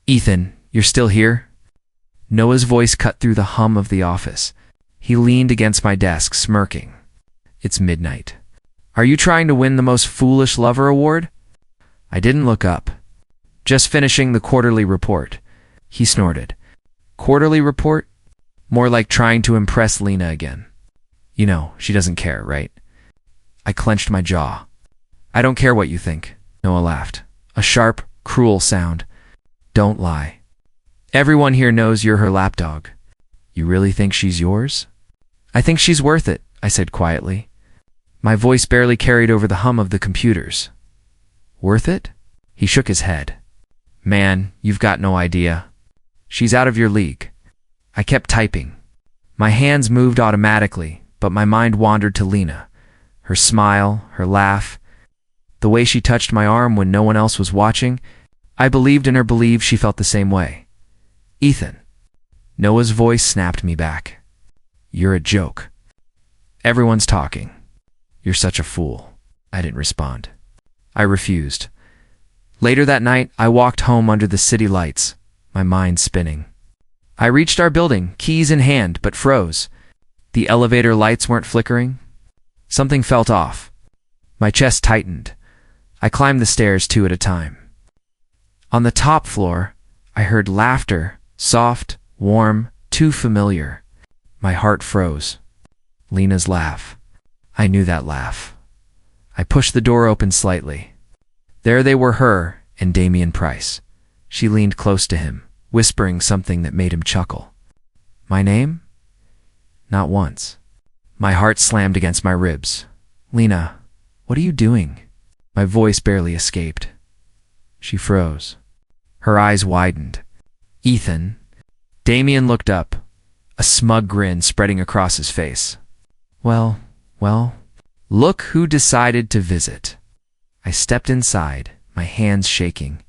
Ethan, you're still here? Noah's voice cut through the hum of the office. He leaned against my desk, smirking. It's midnight. Are you trying to win the most foolish lover award? I didn't look up. Just finishing the quarterly report. He snorted. Quarterly report? More like trying to impress Lena again. You know, she doesn't care, right? I clenched my jaw. I don't care what you think, Noah laughed. A sharp, cruel sound. Don't lie. Everyone here knows you're her lapdog. You really think she's yours? I think she's worth it, I said quietly. My voice barely carried over the hum of the computers. Worth it? He shook his head. Man, you've got no idea. She's out of your league. I kept typing. My hands moved automatically, but my mind wandered to Lena. Her smile, her laugh, the way she touched my arm when no one else was watching. I believed in her, believed she felt the same way. Ethan. Noah's voice snapped me back. You're a joke. Everyone's talking. You're such a fool. I didn't respond. I refused. Later that night, I walked home under the city lights, my mind spinning. I reached our building, keys in hand, but froze. The elevator lights weren't flickering. Something felt off. My chest tightened. I climbed the stairs 2 at a time. On the top floor, I heard laughter, soft, warm, too familiar. My heart froze. Lena's laugh. I knew that laugh. I pushed the door open slightly. There they were, her and Damian Price. She leaned close to him, whispering something that made him chuckle. My name? Not once. My heart slammed against my ribs. Lena, what are you doing? My voice barely escaped. She froze. Her eyes widened. Ethan. Damian looked up, a smug grin spreading across his face. Well, look who decided to visit. I stepped inside, my hands shaking.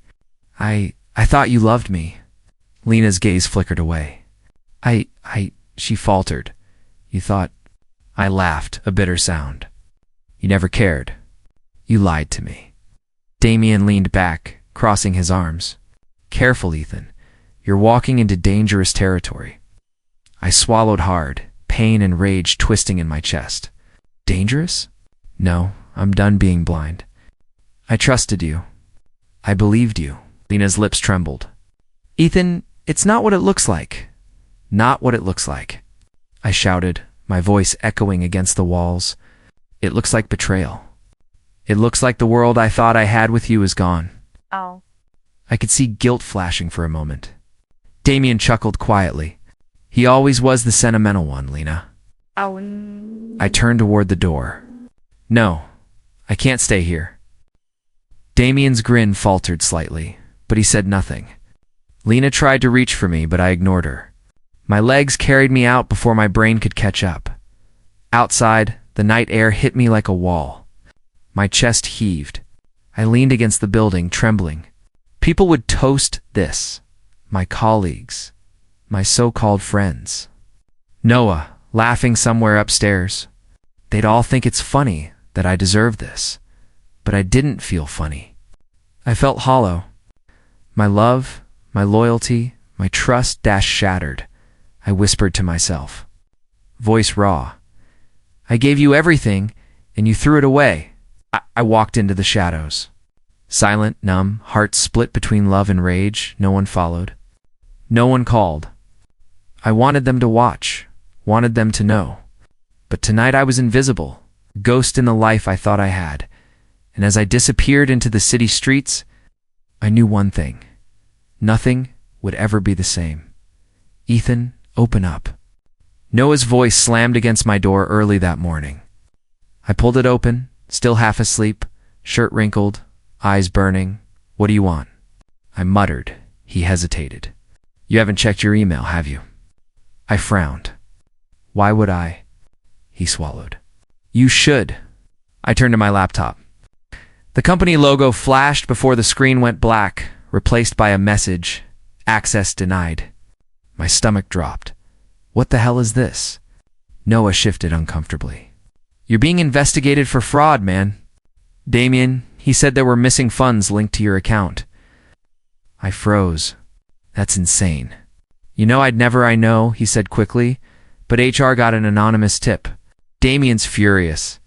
I thought you loved me. Lena's gaze flickered away. She faltered. You thought... I laughed, a bitter sound. You never cared. You lied to me. Damian leaned back, crossing his arms. Careful, Ethan. You're walking into dangerous territory. I swallowed hard, pain and rage twisting in my chest. Dangerous? No, I'm done being blind. I trusted you. I believed you. Lena's lips trembled. Ethan, it's not what it looks like. Not what it looks like. I shouted, my voice echoing against the walls. It looks like betrayal. It looks like the world I thought I had with you is gone. Oh. I could see guilt flashing for a moment. Damian chuckled quietly. He always was the sentimental one, Lena. Oh. I turned toward the door. No, I can't stay here. Damian's grin faltered slightly, but he said nothing. Lena tried to reach for me, but I ignored her. My legs carried me out before my brain could catch up. Outside, the night air hit me like a wall. My chest heaved. I leaned against the building, trembling. People would toast this. My colleagues. My so-called friends. Noah, laughing somewhere upstairs. They'd all think it's funny that I deserve this. But I didn't feel funny. I felt hollow. My love, my loyalty, my trust shattered. I whispered to myself. Voice raw. I gave you everything, and you threw it away. I walked into the shadows. Silent, numb, heart split between love and rage. No one followed. No one called. I wanted them to watch, wanted them to know. But tonight I was invisible, a ghost in the life I thought I had. And as I disappeared into the city streets, I knew one thing. Nothing would ever be the same. Ethan, open up. Noah's voice slammed against my door early that morning. I pulled it open, still half asleep, shirt wrinkled, eyes burning. What do you want? I muttered. He hesitated. You haven't checked your email, have you? I frowned. Why would I? He swallowed. You should. I turned to my laptop. The company logo flashed before the screen went black, replaced by a message, access denied. My stomach dropped. What the hell is this? Noah shifted uncomfortably. You're being investigated for fraud, man. Damian, he said there were missing funds linked to your account. I froze. That's insane. I know, he said quickly, but HR got an anonymous tip. Damien's furious.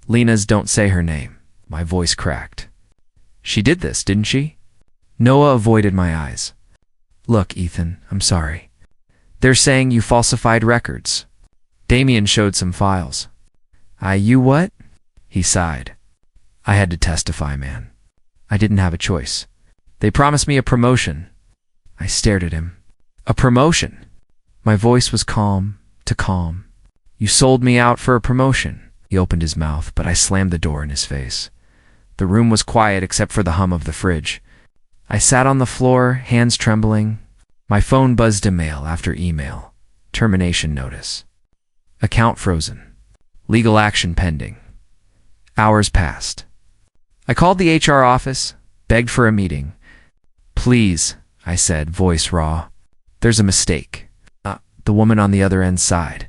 Lena's don't say her name. My voice cracked. She did this, didn't she? Noah avoided my eyes. Look, Ethan, I'm sorry. They're saying you falsified records. Damien showed some files. You what? He sighed. I had to testify, man. I didn't have a choice. They promised me a promotion. I stared at him. A promotion? My voice was calm to calm. You sold me out for a promotion. He opened his mouth, but I slammed the door in his face. The room was quiet except for the hum of the fridge. I sat on the floor, hands trembling. My phone buzzed email after email. Termination notice. Account frozen. Legal action pending. Hours passed. I called the HR office, begged for a meeting. Please, I said, voice raw. There's a mistake. The woman on the other end sighed.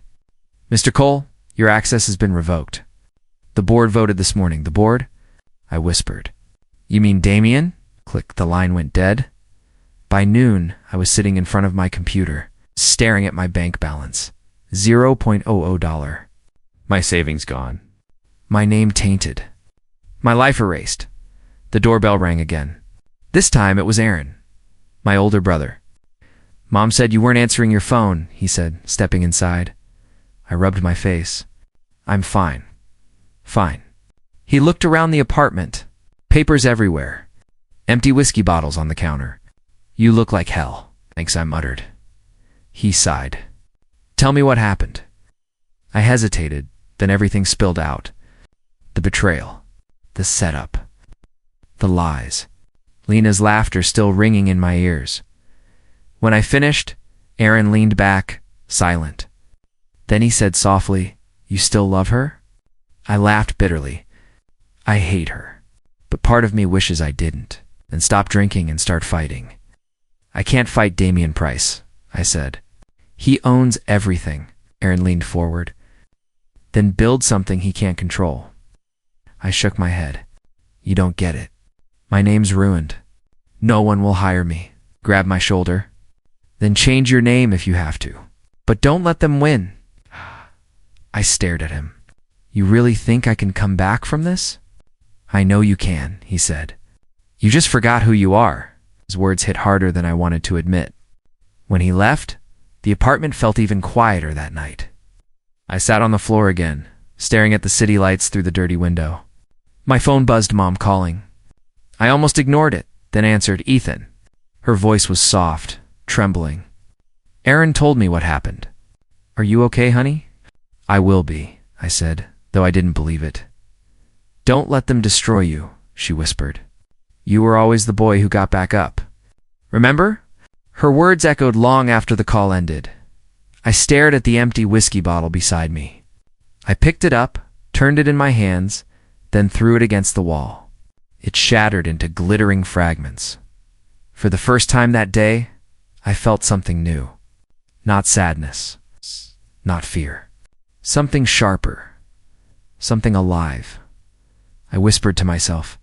Mr. Cole, your access has been revoked. The board voted this morning. The board? I whispered. You mean Damien? Click, the line went dead. By noon, I was sitting in front of my computer, staring at my bank balance. $0.00. My savings gone. My name tainted. My life erased. The doorbell rang again. This time it was Aaron, my older brother. Mom said you weren't answering your phone, he said, stepping inside. I rubbed my face. I'm fine. Fine. He looked around the apartment. Papers everywhere. Empty whiskey bottles on the counter. You look like hell. Thanks, I muttered. He sighed. Tell me what happened. I hesitated, then everything spilled out. The betrayal. The setup. The lies. Lena's laughter still ringing in my ears. When I finished, Aaron leaned back, silent. Then he said softly, You still love her? I laughed bitterly. I hate her. But part of me wishes I didn't, and stop drinking and start fighting. I can't fight Damien Price, I said. He owns everything. Aaron leaned forward. Then build something he can't control. I shook my head. You don't get it. My name's ruined. No one will hire me. Grab my shoulder. Then change your name if you have to. But don't let them win. I stared at him. You really think I can come back from this? I know you can, he said. You just forgot who you are. His words hit harder than I wanted to admit. When he left, the apartment felt even quieter that night. I sat on the floor again, staring at the city lights through the dirty window. My phone buzzed, Mom calling. I almost ignored it, then answered, Ethan. Her voice was soft, trembling. Aaron told me what happened. Are you okay, honey? I will be, I said, though I didn't believe it. Don't let them destroy you, she whispered. You were always the boy who got back up. Remember? Her words echoed long after the call ended. I stared at the empty whiskey bottle beside me. I picked it up, turned it in my hands, then threw it against the wall. It shattered into glittering fragments. For the first time that day, I felt something new. Not sadness, not fear. Something sharper, something alive. I whispered to myself,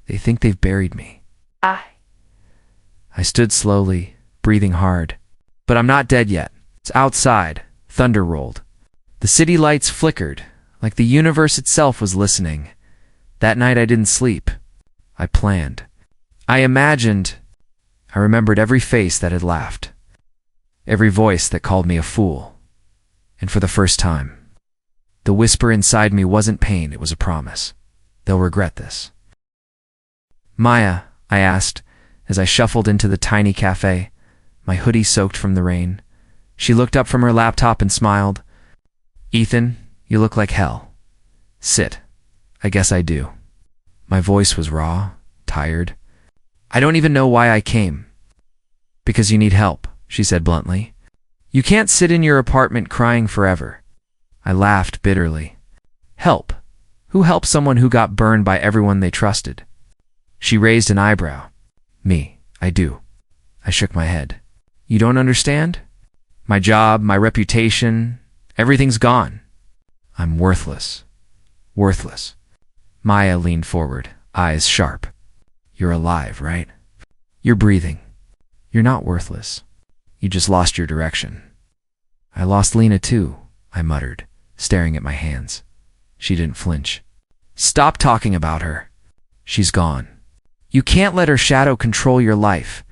they think they've buried me. I stood slowly, breathing hard. But I'm not dead yet. It's outside. Thunder rolled. The city lights flickered, like the universe itself was listening. That night I didn't sleep. I planned. I imagined. I remembered every face that had laughed. Every voice that called me a fool. And for the first time, the whisper inside me wasn't pain, it was a promise. They'll regret this. Maya, I asked, as I shuffled into the tiny cafe, my hoodie soaked from the rain. She looked up from her laptop and smiled. Ethan, you look like hell. Sit. I guess I do. My voice was raw, tired. I don't even know why I came. Because you need help, she said bluntly. You can't sit in your apartment crying forever. I laughed bitterly. Help? Who helps someone who got burned by everyone they trusted? She raised an eyebrow. Me, I do. I shook my head. You don't understand? My job, my reputation, everything's gone. I'm worthless. Worthless. Maya leaned forward, eyes sharp. You're alive, right? You're breathing. You're not worthless. You just lost your direction. I lost Lena too, I muttered, staring at my hands. She didn't flinch. Stop talking about her. She's gone. You can't let her shadow control your life.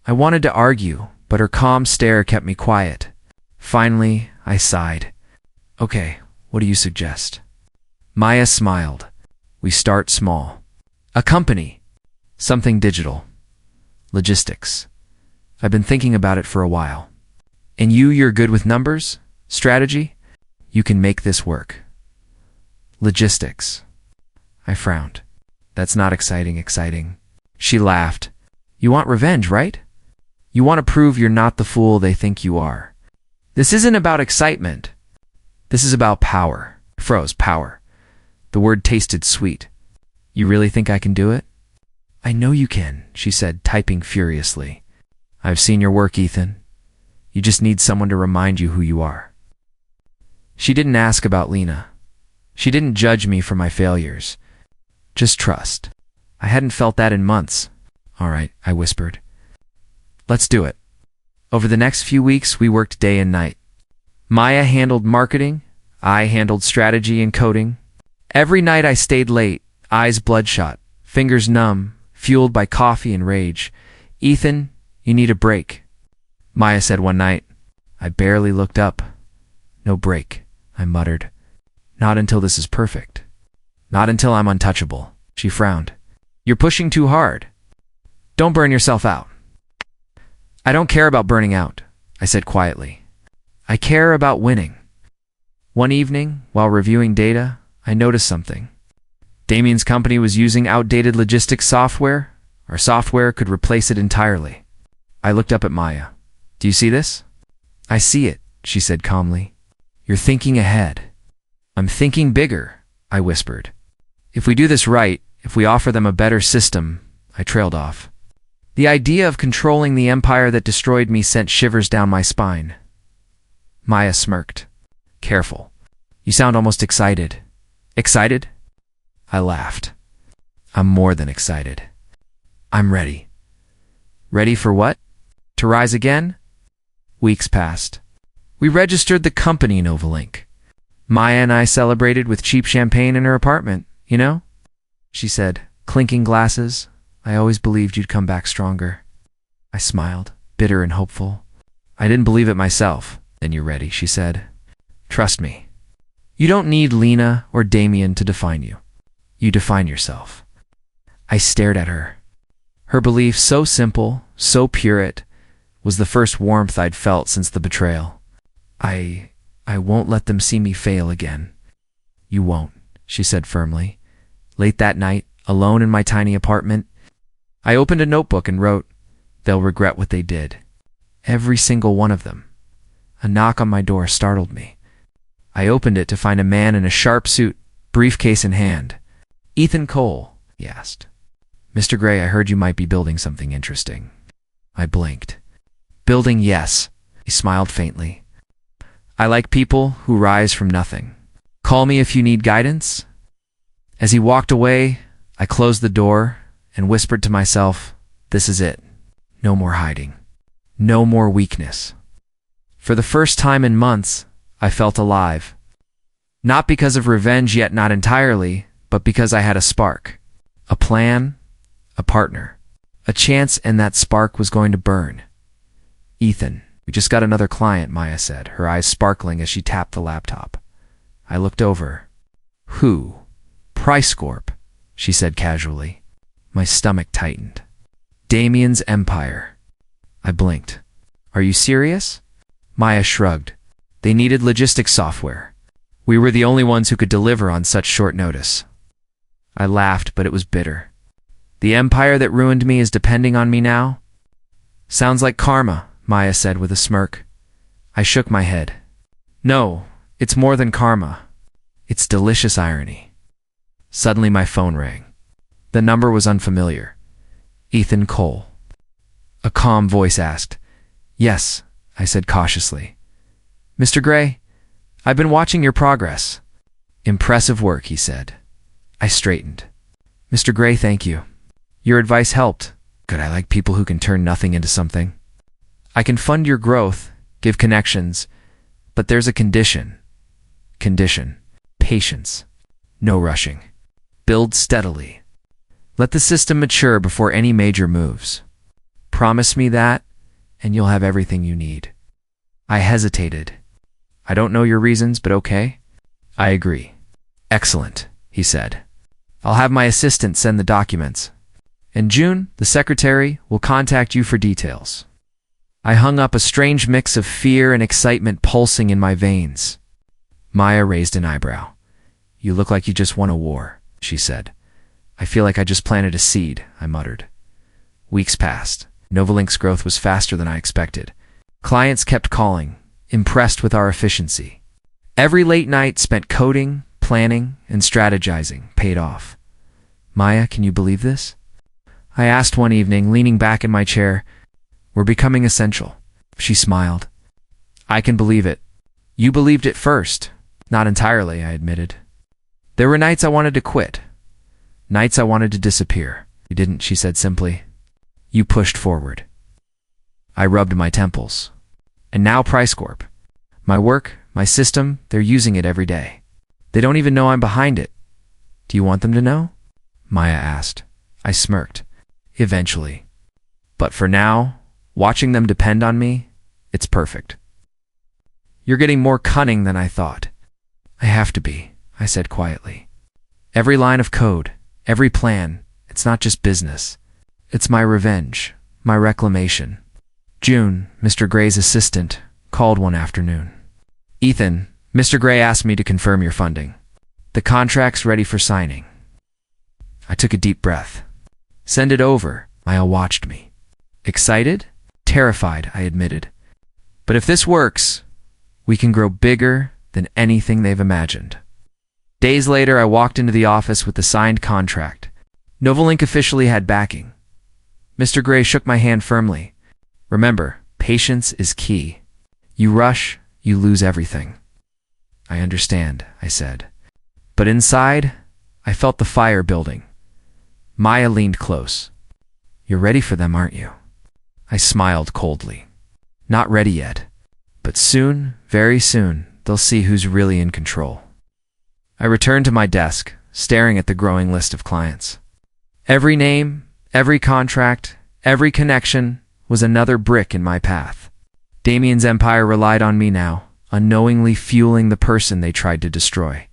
I wanted to argue, but her calm stare kept me quiet. Finally, I sighed. Okay, what do you suggest? Maya smiled. We start small. A company. Something digital. Logistics. I've been thinking about it for a while. And you're good with numbers? Strategy? You can make this work. Logistics. I frowned. That's not exciting. She laughed. You want revenge, right? You want to prove you're not the fool they think you are. This isn't about excitement. This is about power. Froze, power. The word tasted sweet. You really think I can do it? I know you can, she said, typing furiously. I've seen your work, Ethan. You just need someone to remind you who you are. She didn't ask about Lena. She didn't judge me for my failures. Just trust. I hadn't felt that in months. All right, I whispered. Let's do it. Over the next few weeks, we worked day and night. Maya handled marketing. I handled strategy and coding. Every night I stayed late, eyes bloodshot, fingers numb, fueled by coffee and rage. Ethan, you need a break, Maya said one night. I barely looked up. No break, I muttered. Not until this is perfect. Not until I'm untouchable, she frowned. You're pushing too hard. Don't burn yourself out. I don't care about burning out, I said quietly. I care about winning. One evening, while reviewing data, I noticed something. Damien's company was using outdated logistics software. Our software could replace it entirely. I looked up at Maya. Do you see this? I see it, she said calmly. You're thinking ahead. I'm thinking bigger, I whispered. If we do this right, if we offer them a better system, I trailed off. The idea of controlling the empire that destroyed me sent shivers down my spine. Maya smirked. Careful. You sound almost excited. Excited? I laughed. I'm more than excited. I'm ready. Ready for what? To rise again? Weeks passed. We registered the company Novalink. Maya and I celebrated with cheap champagne in her apartment, you know? She said, clinking glasses. I always believed you'd come back stronger. I smiled, bitter and hopeful. I didn't believe it myself. Then you're ready, she said. Trust me. You don't need Lena or Damien to define you. You define yourself. I stared at her. Her belief, so simple, so pure, it was the first warmth I'd felt since the betrayal. I won't let them see me fail again. You won't, she said firmly. Late that night, alone in my tiny apartment, I opened a notebook and wrote, they'll regret what they did. Every single one of them. A knock on my door startled me. I opened it to find a man in a sharp suit, briefcase in hand. Ethan Cole, he asked. Mr. Gray, I heard you might be building something interesting. I blinked. Building, yes, he smiled faintly. I like people who rise from nothing. Call me if you need guidance. As he walked away, I closed the door and whispered to myself, this is it. No more hiding. No more weakness. For the first time in months, I felt alive. Not because of revenge, yet not entirely, but because I had a spark. A plan, a partner, a chance, and that spark was going to burn. Ethan, we just got another client, Maya said, her eyes sparkling as she tapped the laptop. I looked over. Who? Price Corp, she said casually. My stomach tightened. Damien's empire. I blinked. Are you serious? Maya shrugged. They needed logistics software. We were the only ones who could deliver on such short notice. I laughed, but it was bitter. The empire that ruined me is depending on me now? Sounds like karma, Maya said with a smirk. I shook my head. No, it's more than karma. It's delicious irony. Suddenly my phone rang. The number was unfamiliar. Ethan Cole. A calm voice asked. Yes, I said cautiously. Mr. Gray, I've been watching your progress. Impressive work, he said. I straightened. Mr. Gray, thank you. Your advice helped. Good, I like people who can turn nothing into something. I can fund your growth, give connections, but there's a condition. Condition. Patience. No rushing. Build steadily. Let the system mature before any major moves. Promise me that, and you'll have everything you need. I hesitated. I don't know your reasons, but okay. I agree. Excellent, he said. I'll have my assistant send the documents. In June, the secretary will contact you for details. I hung up, a strange mix of fear and excitement pulsing in my veins. Maya raised an eyebrow. You look like you just won a war, she said. I feel like I just planted a seed, I muttered. Weeks passed. Novalink's growth was faster than I expected. Clients kept calling, impressed with our efficiency. Every late night spent coding, planning, and strategizing paid off. Maya, can you believe this? I asked one evening, leaning back in my chair. We're becoming essential. She smiled. I can believe it. You believed it first. Not entirely, I admitted. There were nights I wanted to quit. Nights I wanted to disappear. You didn't, she said simply. You pushed forward. I rubbed my temples. And now Price Corp. My work, my system, they're using it every day. They don't even know I'm behind it. Do you want them to know? Maya asked. I smirked. Eventually. But for now, watching them depend on me, it's perfect. You're getting more cunning than I thought. I have to be, I said quietly. Every line of code, every plan, it's not just business. It's my revenge, my reclamation. June, Mr. Gray's assistant, called one afternoon. Ethan, Mr. Gray asked me to confirm your funding. The contract's ready for signing. I took a deep breath. Send it over. Maya watched me. Excited? Terrified, I admitted. But if this works, we can grow bigger than anything they've imagined. Days later, I walked into the office with the signed contract. Novalink officially had backing. Mr. Gray shook my hand firmly. Remember, patience is key. You rush, you lose everything. I understand, I said. But inside, I felt the fire building. Maya leaned close. You're ready for them, aren't you? I smiled coldly. Not ready yet. But soon, very soon, they'll see who's really in control. I returned to my desk, staring at the growing list of clients. Every name, every contract, every connection was another brick in my path. Damien's empire relied on me now, unknowingly fueling the person they tried to destroy.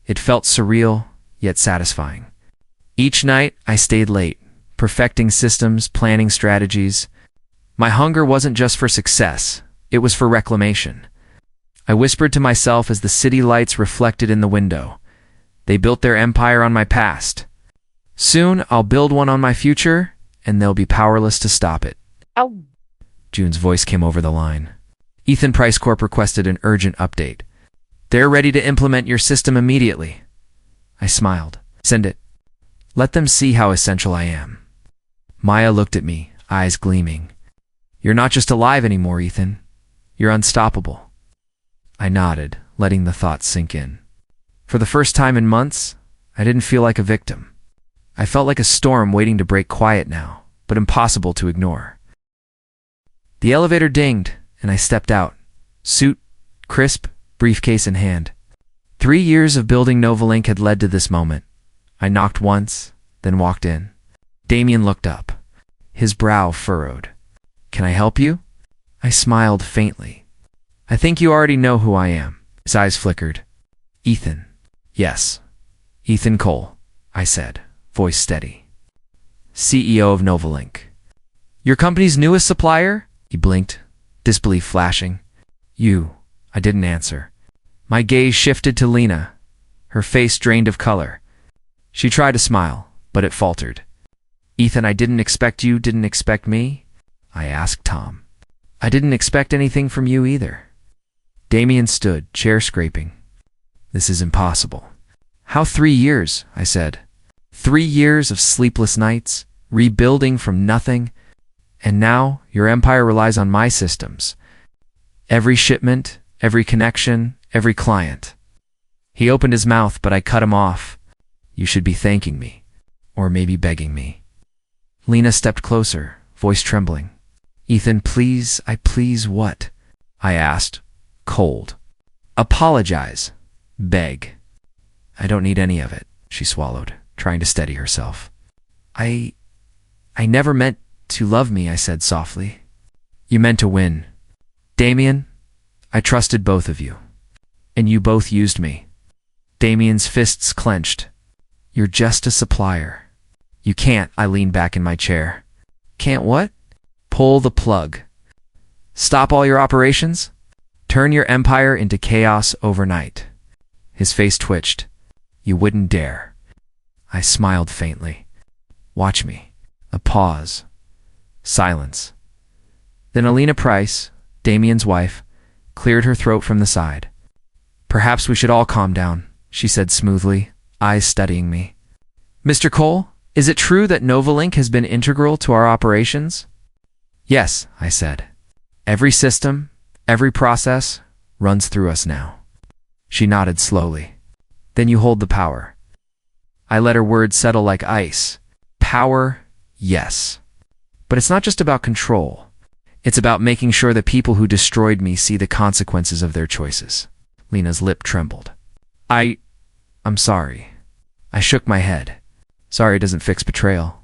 It felt surreal, yet satisfying. Each night, I stayed late, perfecting systems, planning strategies. My hunger wasn't just for success, it was for reclamation. I whispered to myself as the city lights reflected in the window. They built their empire on my past. Soon, I'll build one on my future, and they'll be powerless to stop it. Ow. June's voice came over the line. Ethan Price Corp requested an urgent update. They're ready to implement your system immediately. I smiled. Send it. Let them see how essential I am. Maya looked at me, eyes gleaming. You're not just alive anymore, Ethan. You're unstoppable. I nodded, letting the thoughts sink in. For the first time in months, I didn't feel like a victim. I felt like a storm waiting to break quiet now, but impossible to ignore. The elevator dinged, and I stepped out. Suit, crisp, briefcase in hand. 3 years of building Novalink had led to this moment. I knocked once, then walked in. Damien looked up. His brow furrowed. Can I help you? I smiled faintly. I think you already know who I am. His eyes flickered. Ethan. Yes. Ethan Cole, I said, voice steady. CEO of Novalink. Your company's newest supplier? He blinked, disbelief flashing. You. I didn't answer. My gaze shifted to Lena, her face drained of color. She tried to smile, but it faltered. Ethan, I didn't expect you didn't expect me? I asked Tom. I didn't expect anything from you either. Damien stood, chair scraping. This is impossible. How 3 years? I said. 3 years of sleepless nights, rebuilding from nothing, and now your empire relies on my systems. Every shipment, every connection, every client. He opened his mouth, but I cut him off. You should be thanking me, or maybe begging me. Lena stepped closer, voice trembling. Ethan, please, please what? I asked, cold. Apologize. Beg. I don't need any of it, she swallowed, trying to steady herself. I never meant to love me, I said softly. You meant to win. Damien, I trusted both of you. And you both used me. Damien's fists clenched. You're just a supplier. You can't, I leaned back in my chair. Can't what? Pull the plug. Stop all your operations? Turn your empire into chaos overnight. His face twitched. You wouldn't dare. I smiled faintly. Watch me. A pause. Silence. Then Alina Price, Damien's wife, cleared her throat from the side. Perhaps we should all calm down, she said smoothly, eyes studying me. Mr. Cole, is it true that Novalink has been integral to our operations? Yes, I said. Every system, every process, runs through us now. She nodded slowly. Then you hold the power. I let her words settle like ice. Power, yes. But it's not just about control. It's about making sure the people who destroyed me see the consequences of their choices. Lena's lip trembled. I'm sorry. I shook my head. Sorry doesn't fix betrayal.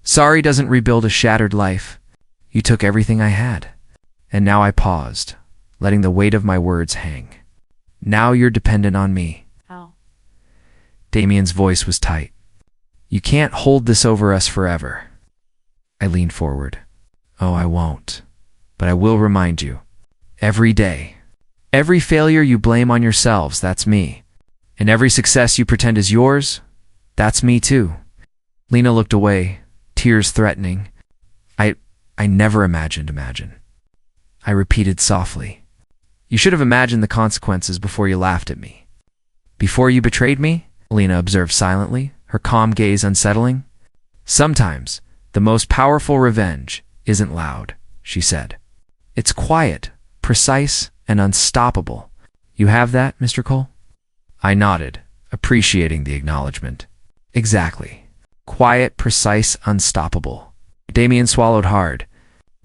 Sorry doesn't rebuild a shattered life. You took everything I had. And now I paused, letting the weight of my words hang. Now you're dependent on me. How? Damien's voice was tight. You can't hold this over us forever. I leaned forward. Oh, I won't. But I will remind you. Every day. Every failure you blame on yourselves, that's me. And every success you pretend is yours, that's me too. Lena looked away, tears threatening. I never imagined. I repeated softly. You should have imagined the consequences before you laughed at me. Before you betrayed me? Lena observed silently, her calm gaze unsettling. Sometimes, the most powerful revenge isn't loud, she said. It's quiet, precise, and unstoppable. You have that, Mr. Cole? I nodded, appreciating the acknowledgement. Exactly. Quiet, precise, unstoppable. Damien swallowed hard.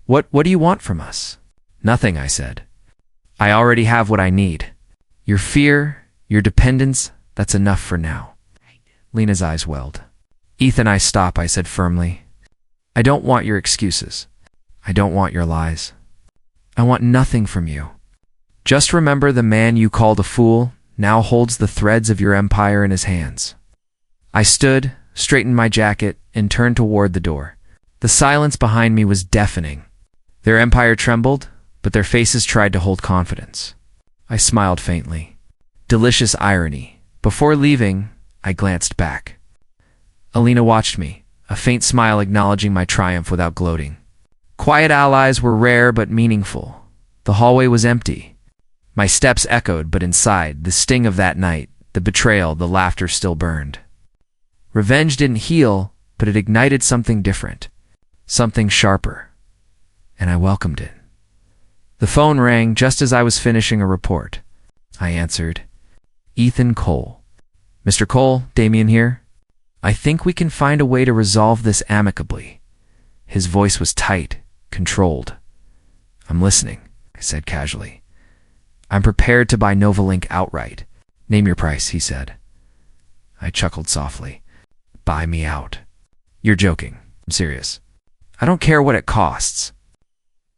What do you want from us? Nothing, I said. I already have what I need. Your fear, your dependence, that's enough for now. Lena's eyes welled. Ethan, stop, I said firmly. I don't want your excuses. I don't want your lies. I want nothing from you. Just remember the man you called a fool now holds the threads of your empire in his hands. I stood, straightened my jacket, and turned toward the door. The silence behind me was deafening. Their empire trembled, but their faces tried to hold confidence. I smiled faintly. Delicious irony. Before leaving, I glanced back. Alina watched me, a faint smile acknowledging my triumph without gloating. Quiet allies were rare but meaningful. The hallway was empty. My steps echoed, but inside, the sting of that night, the betrayal, the laughter still burned. Revenge didn't heal, but it ignited something different. Something sharper. And I welcomed it. The phone rang just as I was finishing a report. I answered. Ethan Cole. Mr. Cole, Damien here. I think we can find a way to resolve this amicably. His voice was tight, controlled. I'm listening, I said casually. I'm prepared to buy Novalink outright. Name your price, he said. I chuckled softly. Buy me out. You're joking. I'm serious. I don't care what it costs.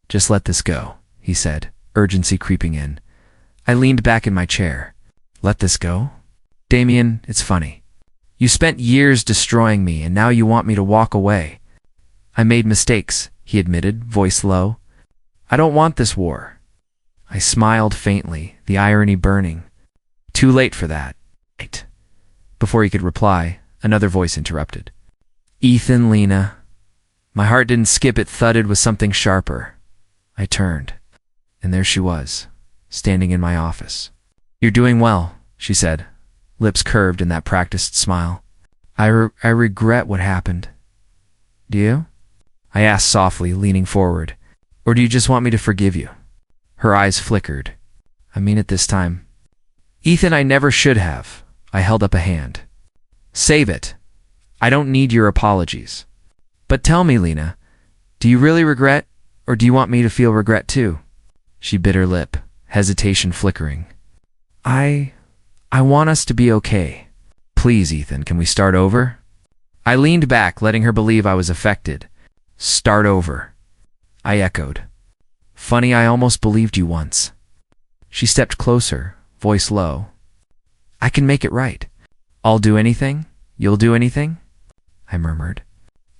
Just let this go, he said, urgency creeping in. I leaned back in my chair. Let this go? Damien, it's funny. You spent years destroying me, and now you want me to walk away. I made mistakes, he admitted, voice low. I don't want this war. I smiled faintly, the irony burning. Too late for that. Right. Before he could reply, another voice interrupted. Ethan, Lena. My heart didn't skip, it thudded with something sharper. I turned, and there she was, standing in my office. You're doing well, she said, lips curved in that practiced smile. I regret what happened. Do you? I asked softly, leaning forward. Or do you just want me to forgive you? Her eyes flickered. I mean it this time. Ethan, I never should have. I held up a hand. Save it. I don't need your apologies. But tell me, Lena, do you really regret, or do you want me to feel regret too? She bit her lip, hesitation flickering. I want us to be okay. Please, Ethan, can we start over? I leaned back, letting her believe I was affected. Start over. I echoed. Funny, I almost believed you once. She stepped closer, voice low. I can make it right. I'll do anything? You'll do anything? I murmured.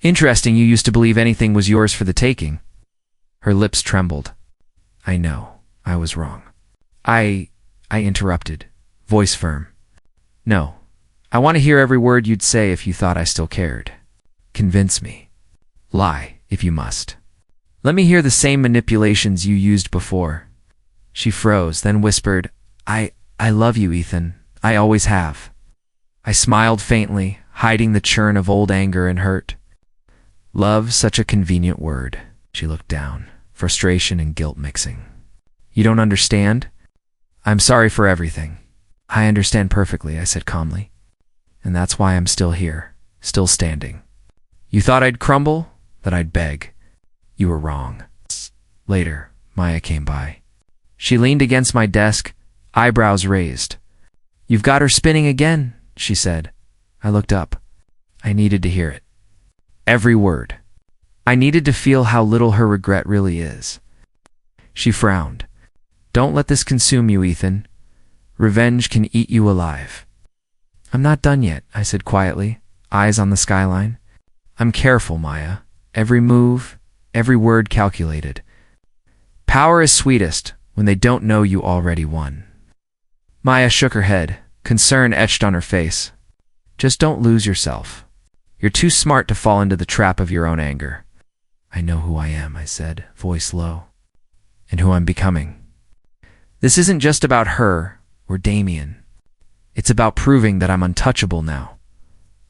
Interesting, you used to believe anything was yours for the taking. Her lips trembled. I know, I was wrong. I interrupted, voice firm. No, I want to hear every word you'd say if you thought I still cared. Convince me. Lie, if you must. Let me hear the same manipulations you used before. She froze, then whispered, I love you, Ethan. I always have. I smiled faintly, hiding the churn of old anger and hurt. Love, such a convenient word. She looked down, frustration and guilt mixing. You don't understand? I'm sorry for everything. I understand perfectly, I said calmly. And that's why I'm still here, still standing. You thought I'd crumble, that I'd beg. You were wrong. Later, Maya came by. She leaned against my desk, eyebrows raised. You've got her spinning again, she said. I looked up. I needed to hear it. Every word. I needed to feel how little her regret really is. She frowned. Don't let this consume you, Ethan. Revenge can eat you alive. I'm not done yet, I said quietly, eyes on the skyline. I'm careful, Maya. Every move, every word calculated. Power is sweetest when they don't know you already won. Maya shook her head, concern etched on her face. Just don't lose yourself. You're too smart to fall into the trap of your own anger. I know who I am, I said, voice low, and who I'm becoming. This isn't just about her or Damien. It's about proving that I'm untouchable now.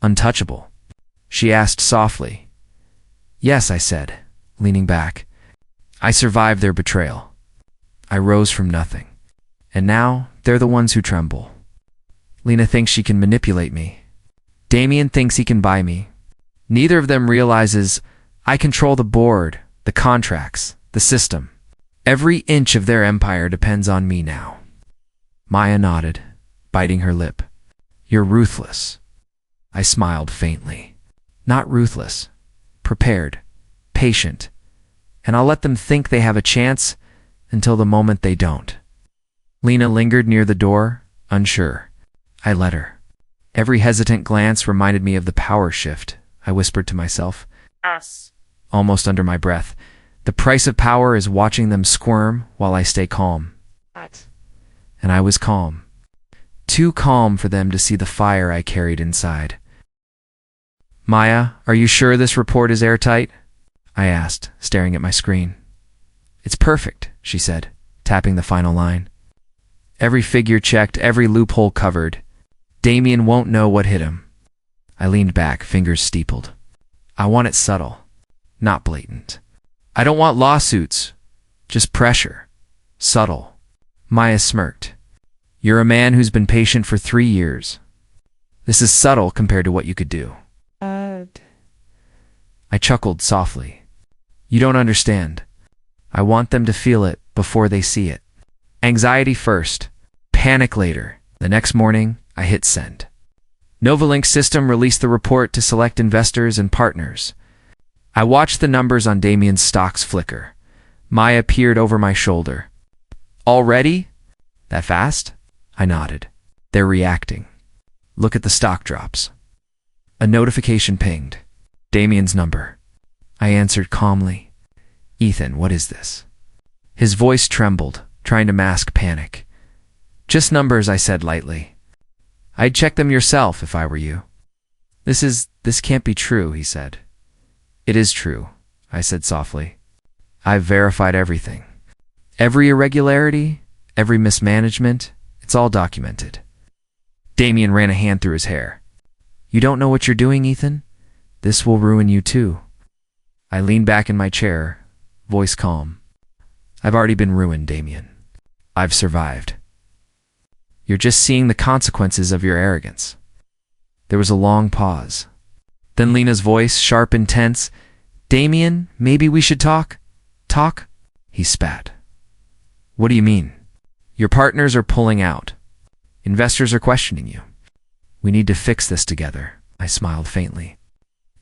Untouchable. She asked softly. Yes, I said, leaning back. I survived their betrayal. I rose from nothing. And now they're the ones who tremble. Lena thinks she can manipulate me. Damien thinks he can buy me. Neither of them realizes I control the board, the contracts, the system. Every inch of their empire depends on me now. Maya nodded, biting her lip. You're ruthless. I smiled faintly. Not ruthless. Prepared. Patient. And I'll let them think they have a chance until the moment they don't. Lena lingered near the door, unsure. I let her. Every hesitant glance reminded me of the power shift, I whispered to myself. Us. Almost under my breath. The price of power is watching them squirm while I stay calm. What? And I was calm. Too calm for them to see the fire I carried inside. Maya, are you sure this report is airtight? I asked, staring at my screen. It's perfect, she said, tapping the final line. Every figure checked, every loophole covered. Damien won't know what hit him. I leaned back, fingers steepled. I want it subtle, not blatant. I don't want lawsuits, just pressure. Subtle. Maya smirked. You're a man who's been patient for 3 years. This is subtle compared to what you could do. I chuckled softly. You don't understand. I want them to feel it before they see it. Anxiety first, panic later. The next morning, I hit send. Novalink's system released the report to select investors and partners. I watched the numbers on Damien's stocks flicker. Maya peered over my shoulder. Already? That fast? I nodded. They're reacting. Look at the stock drops. A notification pinged. Damien's number. I answered calmly. Ethan, what is this? His voice trembled, trying to mask panic. Just numbers, I said lightly. I'd check them yourself if I were you. This can't be true, he said. It is true, I said softly. I've verified everything. Every irregularity, every mismanagement, it's all documented. Damien ran a hand through his hair. You don't know what you're doing, Ethan? This will ruin you too. I leaned back in my chair, voice calm. I've already been ruined, Damien. I've survived. You're just seeing the consequences of your arrogance. There was a long pause. Then Lena's voice, sharp and tense, Damien, maybe we should talk? Talk? He spat. What do you mean? Your partners are pulling out. Investors are questioning you. We need to fix this together. I smiled faintly.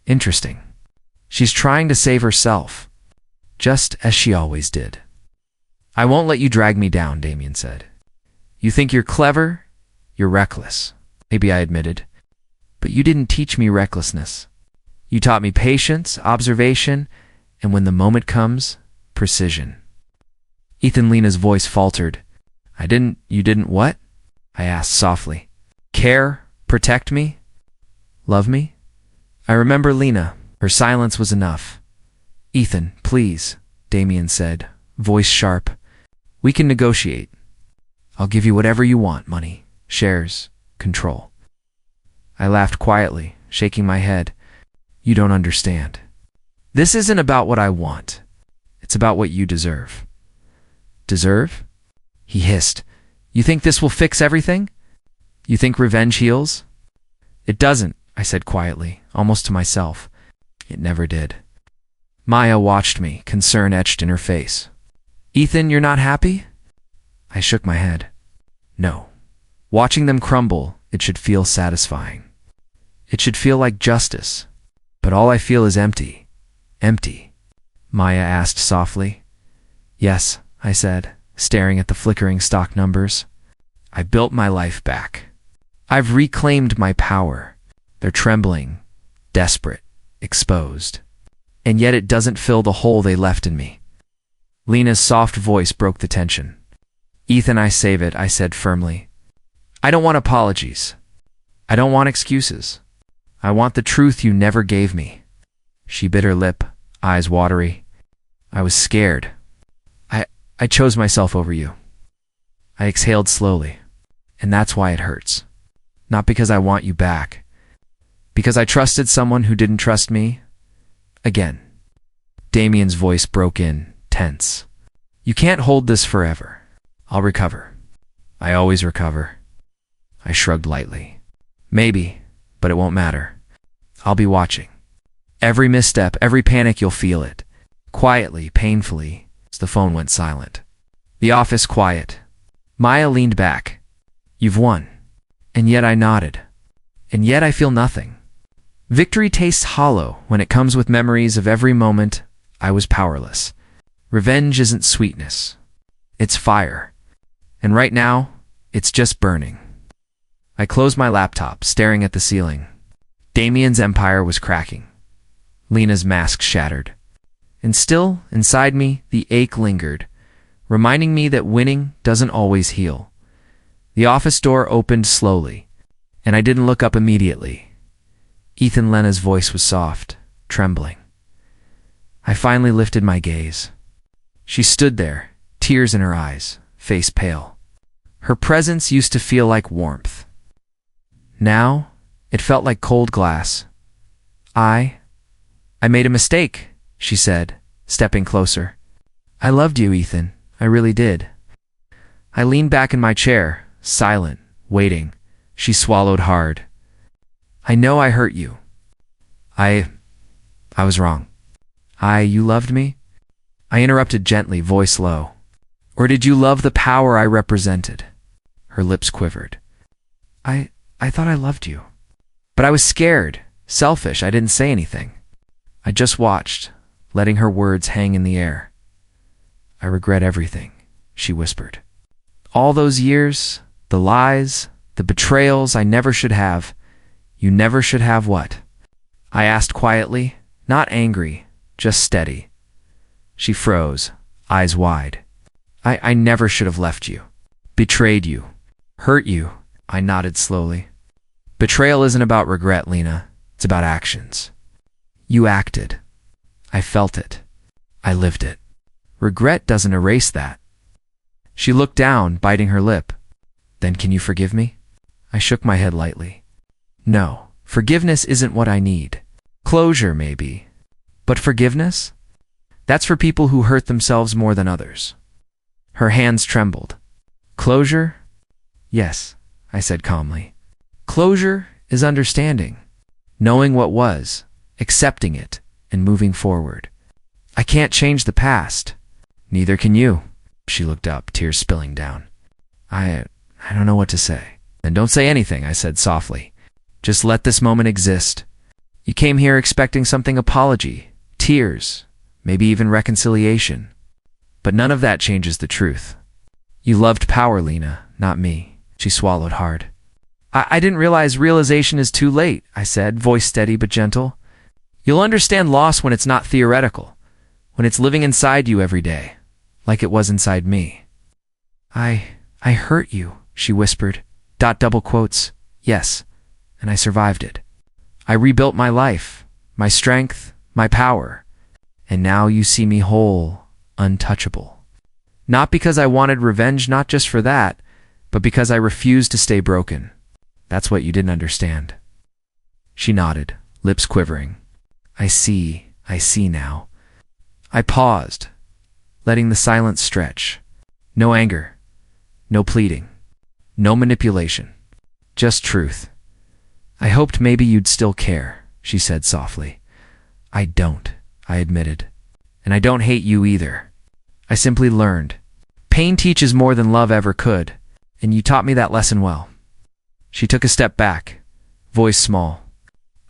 Interesting. She's trying to save herself, just as she always did. I won't let you drag me down, Damien said. You think you're clever? You're reckless. Maybe, I admitted. But you didn't teach me recklessness. You taught me patience, observation, and when the moment comes, precision. Lena's voice faltered. You didn't what? I asked softly. Care? Protect me? Love me? I remember Lena. Her silence was enough. Ethan, please, Damien said, voice sharp. We can negotiate. I'll give you whatever you want, money, shares, control. I laughed quietly, shaking my head. You don't understand. This isn't about what I want. It's about what you deserve. Deserve? He hissed. You think this will fix everything? You think revenge heals? It doesn't, I said quietly, almost to myself. It never did. Maya watched me, concern etched in her face. Ethan, you're not happy? I shook my head. No. Watching them crumble, it should feel satisfying. It should feel like justice. But all I feel is empty. Empty. Maya asked softly. Yes, I said, staring at the flickering stock numbers. I built my life back. I've reclaimed my power. They're trembling, desperate, exposed. And yet it doesn't fill the hole they left in me. Lena's soft voice broke the tension. Ethan, I save it, I said firmly. I don't want apologies. I don't want excuses. I want the truth you never gave me. She bit her lip, eyes watery. I was scared. I chose myself over you. I exhaled slowly. And that's why it hurts. Not because I want you back. Because I trusted someone who didn't trust me. Again. Damien's voice broke in, tense. You can't hold this forever. I'll recover. I always recover. I shrugged lightly. Maybe, but it won't matter. I'll be watching. Every misstep, every panic, you'll feel it. Quietly, painfully, as the phone went silent. The office quiet. Maya leaned back. You've won. And yet I nodded. And yet I feel nothing. Victory tastes hollow when it comes with memories of every moment I was powerless. Revenge isn't sweetness. It's fire. And right now, it's just burning. I closed my laptop, staring at the ceiling. Damien's empire was cracking. Lena's mask shattered. And still, inside me, the ache lingered, reminding me that winning doesn't always heal. The office door opened slowly, and I didn't look up immediately. Lena's voice was soft, trembling. I finally lifted my gaze. She stood there, tears in her eyes, face pale. Her presence used to feel like warmth. Now, it felt like cold glass. I made a mistake, she said, stepping closer. I loved you, Ethan. I really did. I leaned back in my chair, silent, waiting. She swallowed hard. I know I hurt you. I was wrong. You loved me? I interrupted gently, voice low. Or did you love the power I represented? Her lips quivered. I thought I loved you. But I was scared, selfish. I didn't say anything. I just watched, letting her words hang in the air. I regret everything, she whispered. All those years, the lies, the betrayals I never should have. You never should have what? I asked quietly, not angry, just steady. She froze, eyes wide. I never should have left you. Betrayed you. Hurt you. I nodded slowly. Betrayal isn't about regret, Lena. It's about actions. You acted. I felt it. I lived it. Regret doesn't erase that. She looked down, biting her lip. Then can you forgive me? I shook my head lightly. No, forgiveness isn't what I need. Closure, maybe. But forgiveness? That's for people who hurt themselves more than others. Her hands trembled. Closure? Yes, I said calmly. Closure is understanding. Knowing what was, accepting it, and moving forward. I can't change the past. Neither can you. She looked up, tears spilling down. I don't know what to say. Then don't say anything, I said softly. Just let this moment exist. You came here expecting something: apology, tears, maybe even reconciliation. But none of that changes the truth. You loved power, Lena, not me. She swallowed hard. I didn't realize realization is too late, I said, voice steady but gentle. You'll understand loss when it's not theoretical, when it's living inside you every day, like it was inside me. I hurt you, she whispered. Double quotes. Yes, and I survived it. I rebuilt my life, my strength, my power, and now you see me whole, untouchable. Not because I wanted revenge, not just for that, but because I refused to stay broken. That's what you didn't understand. She nodded, lips quivering. I see now. I paused, letting the silence stretch. No anger, no pleading, no manipulation, just truth. I hoped maybe you'd still care, she said softly. I don't, I admitted. And I don't hate you either. I simply learned. Pain teaches more than love ever could, and you taught me that lesson well. She took a step back, voice small.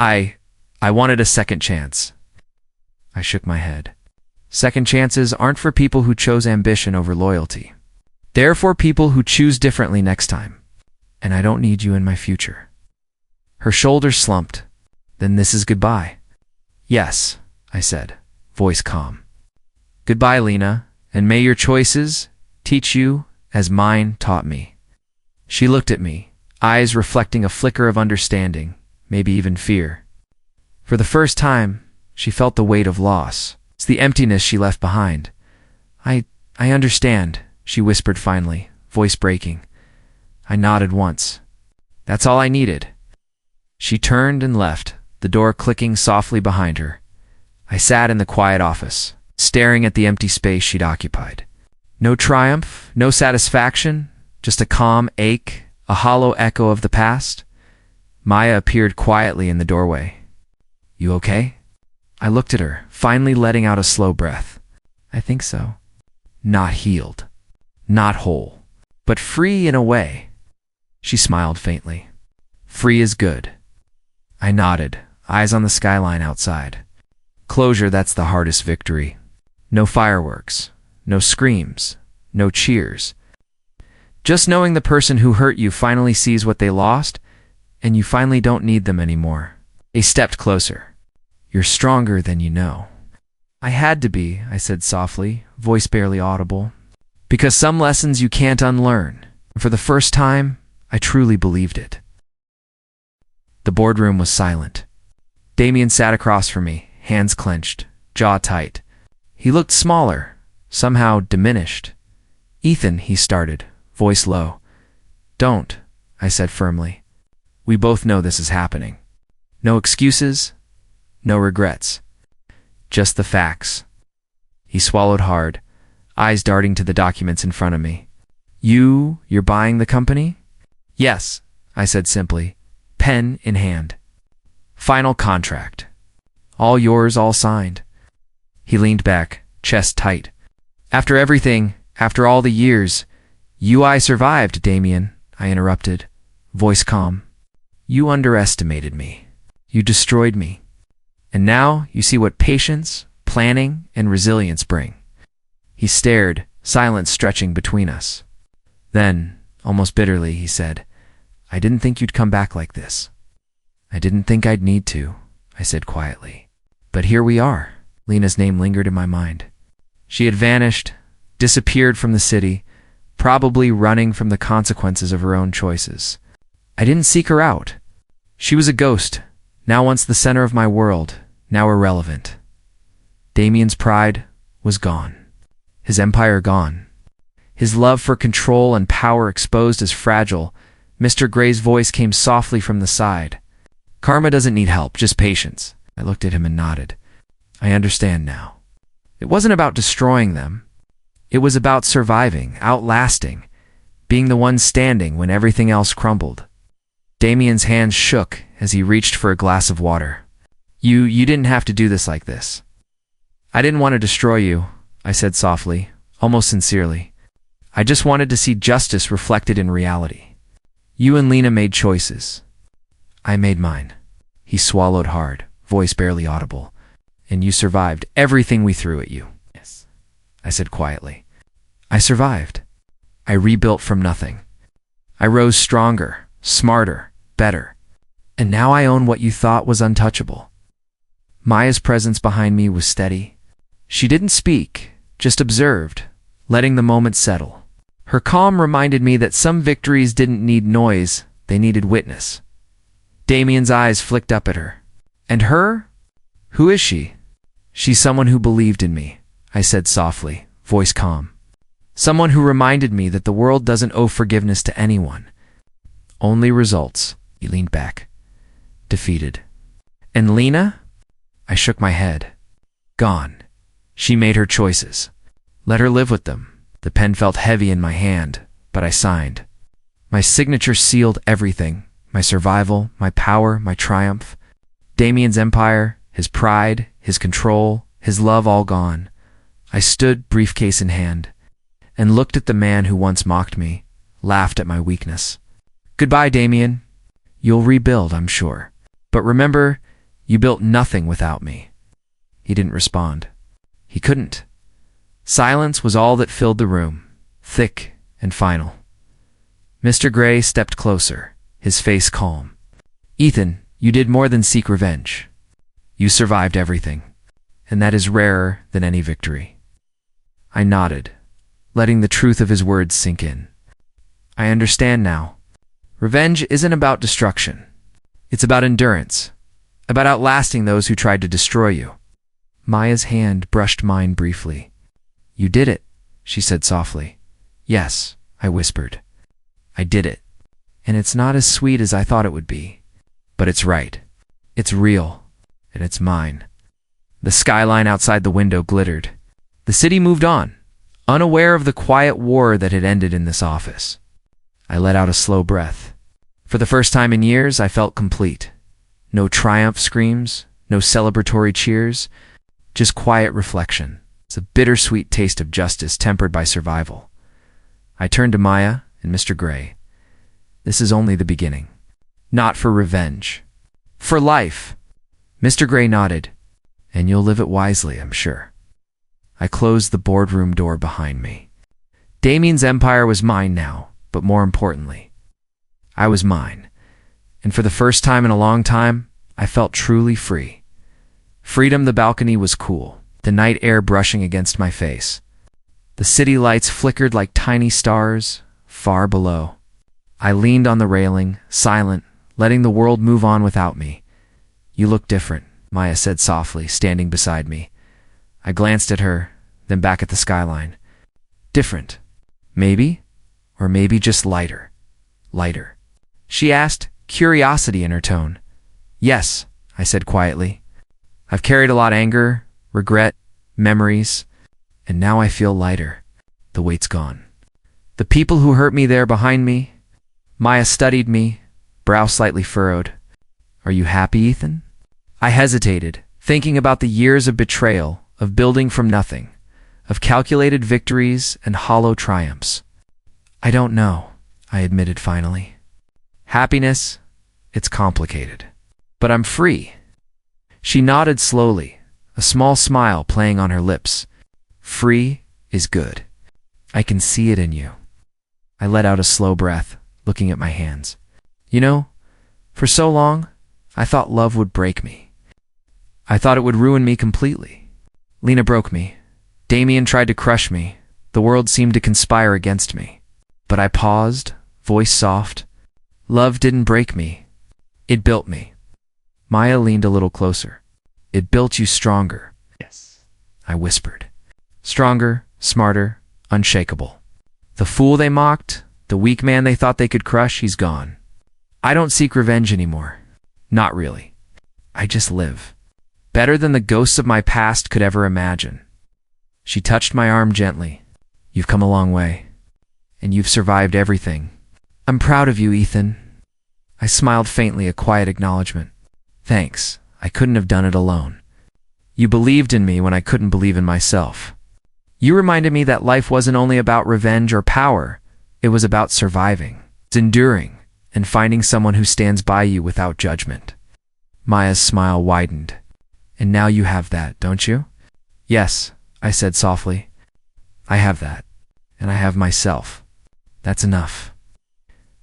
I wanted a second chance. I shook my head. Second chances aren't for people who chose ambition over loyalty. They're for people who choose differently next time. And I don't need you in my future. Her shoulders slumped. Then this is goodbye. Yes, I said, voice calm. Goodbye, Lena, and may your choices teach you as mine taught me. She looked at me, eyes reflecting a flicker of understanding, maybe even fear. For the first time, she felt the weight of loss. It's the emptiness she left behind. I understand, she whispered finally, voice breaking. I nodded once. That's all I needed. She turned and left, the door clicking softly behind her. I sat in the quiet office, staring at the empty space she'd occupied. No triumph, no satisfaction, just a calm ache, a hollow echo of the past. Maya appeared quietly in the doorway. You okay? I looked at her, finally letting out a slow breath. I think so. Not healed, not whole, but free in a way. She smiled faintly. Free is good. I nodded, eyes on the skyline outside. Closure, that's the hardest victory. No fireworks, no screams, no cheers. Just knowing the person who hurt you finally sees what they lost, and you finally don't need them anymore. They stepped closer. You're stronger than you know. I had to be, I said softly, voice barely audible. Because some lessons you can't unlearn. And for the first time, I truly believed it. The boardroom was silent. Damien sat across from me, hands clenched, jaw tight. He looked smaller, somehow diminished. Ethan, he started, voice low. Don't, I said firmly. We both know this is happening. No excuses, no regrets. Just the facts. He swallowed hard, eyes darting to the documents in front of me. You're buying the company? Yes, I said simply, pen in hand. Final contract. All yours, all signed. He leaned back, chest tight. After everything, after all the years, I survived, Damien, I interrupted, voice calm. You underestimated me. You destroyed me. And now you see what patience, planning, and resilience bring. He stared, silence stretching between us. Then, almost bitterly, he said, I didn't think you'd come back like this. I didn't think I'd need to, I said quietly. But here we are. Lena's name lingered in my mind. She had vanished, disappeared from the city, probably running from the consequences of her own choices. I didn't seek her out. She was a ghost, now once the center of my world, now irrelevant. Damien's pride was gone. His empire gone. His love for control and power exposed as fragile. Mr. Gray's voice came softly from the side. Karma doesn't need help, just patience. I looked at him and nodded. I understand now. It wasn't about destroying them. It was about surviving, outlasting, being the one standing when everything else crumbled. Damien's hands shook as he reached for a glass of water. You didn't have to do this like this. I didn't want to destroy you, I said softly, almost sincerely. I just wanted to see justice reflected in reality. You and Lena made choices. I made mine. He swallowed hard, voice barely audible. And you survived everything we threw at you. Yes, I said quietly. I survived. I rebuilt from nothing. I rose stronger, smarter, better. And now I own what you thought was untouchable. Maya's presence behind me was steady. She didn't speak, just observed, letting the moment settle. Her calm reminded me that some victories didn't need noise, they needed witness. Damien's eyes flicked up at her. And her? Who is she? She's someone who believed in me, I said softly, voice calm. Someone who reminded me that the world doesn't owe forgiveness to anyone. Only results. He leaned back, defeated. And Lena? I shook my head. Gone. She made her choices. Let her live with them. The pen felt heavy in my hand, but I signed. My signature sealed everything. My survival, my power, my triumph. Damien's empire, his pride, his control, his love all gone. I stood, briefcase in hand, and looked at the man who once mocked me, laughed at my weakness. Goodbye, Damien. You'll rebuild, I'm sure. But remember, you built nothing without me. He didn't respond. He couldn't. Silence was all that filled the room, thick and final. Mr. Gray stepped closer, his face calm. Ethan, you did more than seek revenge. You survived everything, and that is rarer than any victory. I nodded, letting the truth of his words sink in. I understand now. Revenge isn't about destruction. It's about endurance, about outlasting those who tried to destroy you. Maya's hand brushed mine briefly. You did it, she said softly. Yes, I whispered. I did it. And it's not as sweet as I thought it would be. But it's right. It's real. And it's mine. The skyline outside the window glittered. The city moved on, unaware of the quiet war that had ended in this office. I let out a slow breath. For the first time in years, I felt complete. No triumph screams, no celebratory cheers, just quiet reflection. It's a bittersweet taste of justice tempered by survival. I turned to Maya and Mr. Gray. This is only the beginning. Not for revenge. For life. Mr. Gray nodded. And you'll live it wisely, I'm sure. I closed the boardroom door behind me. Damien's empire was mine now, but more importantly, I was mine. And for the first time in a long time, I felt truly free. Freedom. The balcony was cool, the night air brushing against my face. The city lights flickered like tiny stars, far below. I leaned on the railing, silent, letting the world move on without me. You look different, Maya said softly, standing beside me. I glanced at her, then back at the skyline. Different. Maybe? Or maybe just lighter. Lighter. She asked, curiosity in her tone. Yes, I said quietly. I've carried a lot of anger, regret, memories, and now I feel lighter. The weight's gone. The people who hurt me there behind me. Maya studied me, brow slightly furrowed. Are you happy, Ethan? I hesitated, thinking about the years of betrayal, of building from nothing, of calculated victories and hollow triumphs. I don't know, I admitted finally. Happiness, it's complicated. But I'm free. She nodded slowly, a small smile playing on her lips. Free is good. I can see it in you. I let out a slow breath, looking at my hands. You know, for so long, I thought love would break me. I thought it would ruin me completely. Lena broke me. Damien tried to crush me. The world seemed to conspire against me. But I paused, voice soft. Love didn't break me. It built me. Maya leaned a little closer. It built you stronger. Yes, I whispered. Stronger, smarter, unshakable. The fool they mocked, the weak man they thought they could crush, he's gone. I don't seek revenge anymore. Not really. I just live. Better than the ghosts of my past could ever imagine. She touched my arm gently. You've come a long way. And you've survived everything. I'm proud of you, Ethan. I smiled faintly, a quiet acknowledgement. Thanks, I couldn't have done it alone. You believed in me when I couldn't believe in myself. You reminded me that life wasn't only about revenge or power, it was about surviving, enduring, and finding someone who stands by you without judgment. Maya's smile widened. And now you have that, don't you? Yes, I said softly. I have that. And I have myself. That's enough.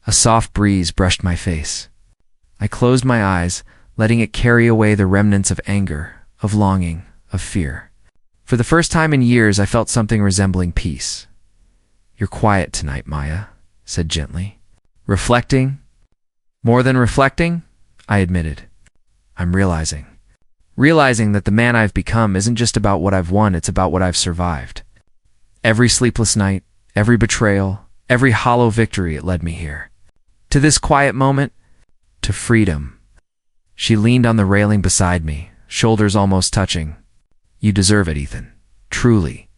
A soft breeze brushed my face. I closed my eyes, letting it carry away the remnants of anger, of longing, of fear. For the first time in years, I felt something resembling peace. You're quiet tonight, Maya, said gently. Reflecting? More than reflecting, I admitted. I'm realizing that the man I've become isn't just about what I've won, it's about what I've survived. Every sleepless night, every betrayal, every hollow victory, it led me here. To this quiet moment, to freedom. She leaned on the railing beside me, shoulders almost touching. You deserve it, Ethan. Truly.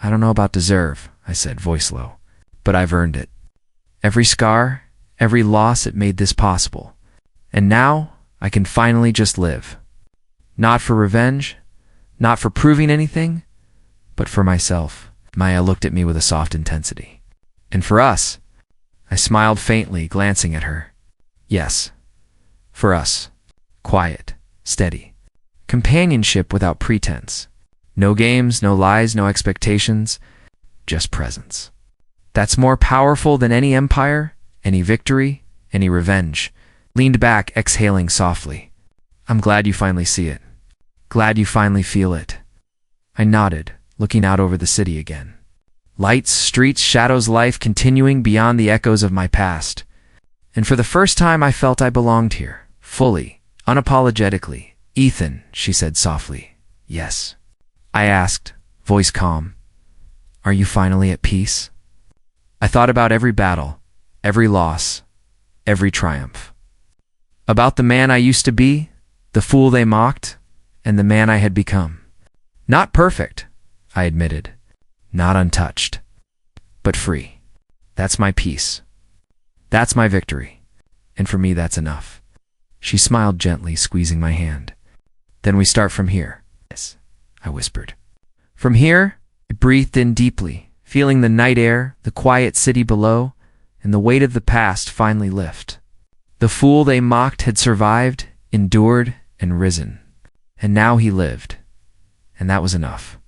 I don't know about deserve, I said, voice low, but I've earned it. Every scar, every loss, it made this possible. And now, I can finally just live. Not for revenge, not for proving anything, but for myself. Maya looked at me with a soft intensity. And for us, I smiled faintly, glancing at her. Yes, for us. Quiet, steady. Companionship without pretense. No games, no lies, no expectations, just presence. That's more powerful than any empire, any victory, any revenge. Leaned back, exhaling softly. I'm glad you finally see it. Glad you finally feel it. I nodded, looking out over the city again. Lights, streets, shadows, life continuing beyond the echoes of my past. And for the first time I felt I belonged here, fully, unapologetically. Ethan, she said softly. Yes. I asked, voice calm. Are you finally at peace? I thought about every battle, every loss, every triumph. About the man I used to be, the fool they mocked, and the man I had become. Not perfect, I admitted. Not untouched, but free. That's my peace. That's my victory. And for me, that's enough. She smiled gently, squeezing my hand. Then we start from here. Yes, I whispered. From here, I breathed in deeply, feeling the night air, the quiet city below, and the weight of the past finally lift. The fool they mocked had survived, endured, and risen. And now he lived. And that was enough.